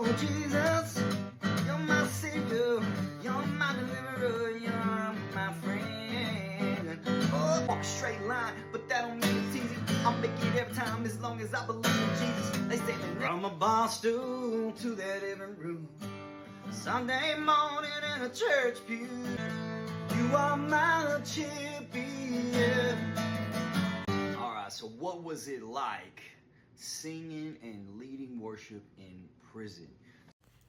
Oh, Jesus, you're my savior, you're my deliverer, you're my friend. Oh, walk a straight line, but that don't mean it's easy. I'll make it every time as long as I believe in Jesus. They say from a bar stool to that living room, Sunday morning in a church pew, you are my champion. Alright, so what was it like singing and leading worship in prison?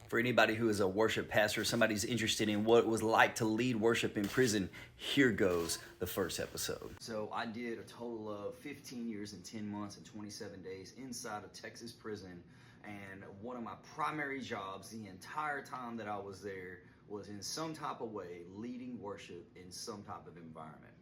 For anybody who is a worship pastor, somebody who's interested in what it was like to lead worship in prison, here goes the first episode. So I did a total of 15 years and 10 months and 27 days inside a Texas prison. And one of my primary jobs the entire time that I was there was in some type of way leading worship in some type of environment.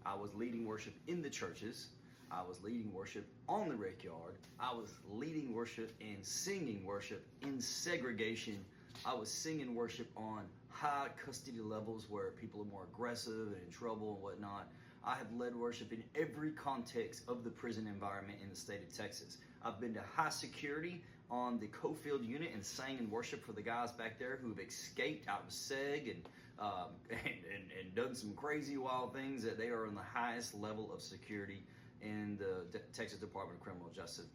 I was leading worship in the churches. I was leading worship on the rec yard. I was leading worship and singing worship in segregation. I was singing worship on high custody levels where people are more aggressive and in trouble and whatnot. I have led worship in every context of the prison environment in the state of Texas. I've been to high security on the Cofield unit and sang in worship for the guys back there who have escaped out of SEG and done some crazy wild things. That they are on the highest level of security in the Texas Department of Criminal Justice.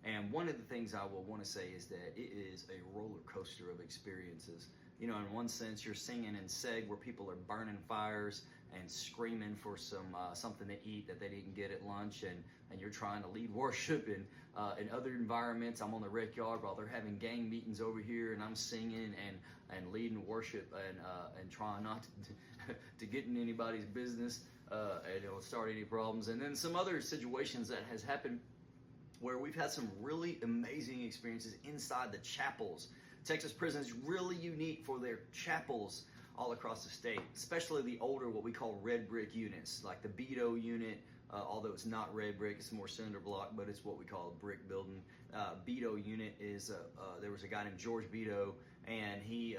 And one of the things I will want to say is that it is a roller coaster of experiences. You know, in one sense, you're singing in SEG where people are burning fires and screaming for some something to eat that they didn't get at lunch, and you're trying to lead worship in other environments. I'm on the rec yard while they're having gang meetings over here, and I'm singing and leading worship and trying not to get in anybody's business and start any problems. And then some other situations that has happened where we've had some really amazing experiences inside the chapels. Texas prison is really unique for their chapels all across the state, especially the older, what we call red brick units, like the Beto unit, although it's not red brick, it's more cinder block, but it's what we call a brick building. Beto unit is, there was a guy named George Beto, and he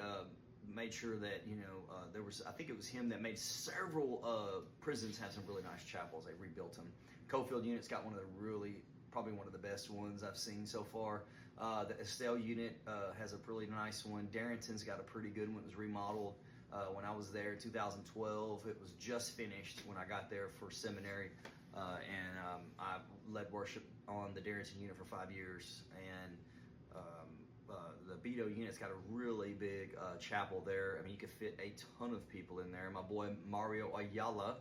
made sure that, there was, I think it was him that made several prisons have some really nice chapels. They rebuilt them. Cofield unit's got probably one of the best ones I've seen so far. The Estelle unit has a really nice one. Darrington's got a pretty good one. It was remodeled when I was there in 2012. It was just finished when I got there for seminary. And I led worship on the Darrington unit for 5 years. And the Beto unit's got a really big chapel there. I mean, you could fit a ton of people in there. My boy Mario Ayala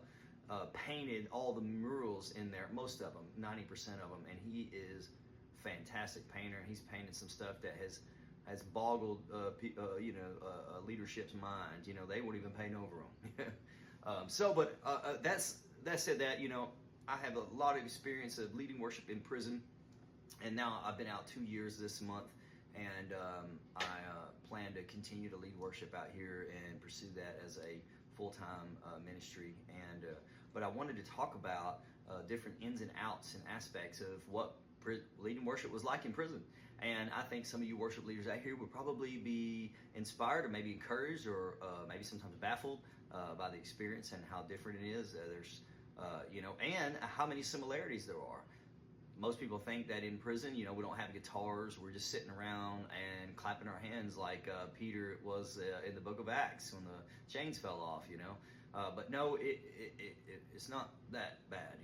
painted all the murals in there, most of them, 90% of them, and he is a fantastic painter. He's painted some stuff that has boggled leadership's mind. They won't even paint over them. That said, I have a lot of experience of leading worship in prison, and now I've been out 2 years this month, and I plan to continue to lead worship out here and pursue that as a full-time ministry. But I wanted to talk about different ins and outs and aspects of what leading worship was like in prison. And I think some of you worship leaders out here would probably be inspired or maybe encouraged or maybe sometimes baffled by the experience and how different it is. And how many similarities there are. Most people think that in prison, we don't have guitars. We're just sitting around and clapping our hands like Peter was in the book of Acts when the chains fell off, But no, it's not that bad,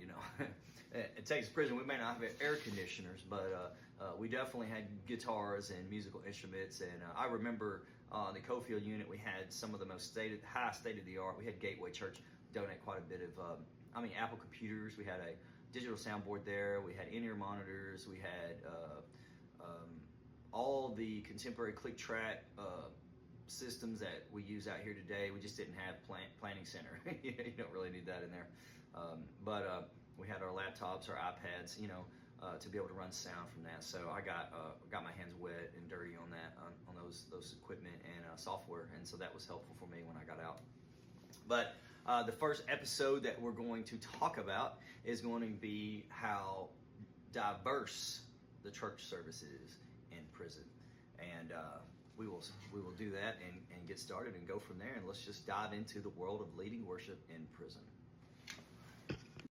At Texas prison, we may not have air conditioners, but we definitely had guitars and musical instruments. And I remember on the Cofield unit, we had some of the most high state-of-the-art. We had Gateway Church donate quite a bit of, Apple computers. We had a digital soundboard there. We had in-ear monitors. We had all the contemporary click track systems that we use out here today. We just didn't have planning center. You don't really need that in there. But we had our laptops, our iPads, to be able to run sound from that. So I got my hands wet and dirty on that, on those equipment and software, and so that was helpful for me when I got out. But the first episode that we're going to talk about is going to be how diverse the church service is in prison. And we will do that and get started and go from there. And let's just dive into the world of leading worship in prison.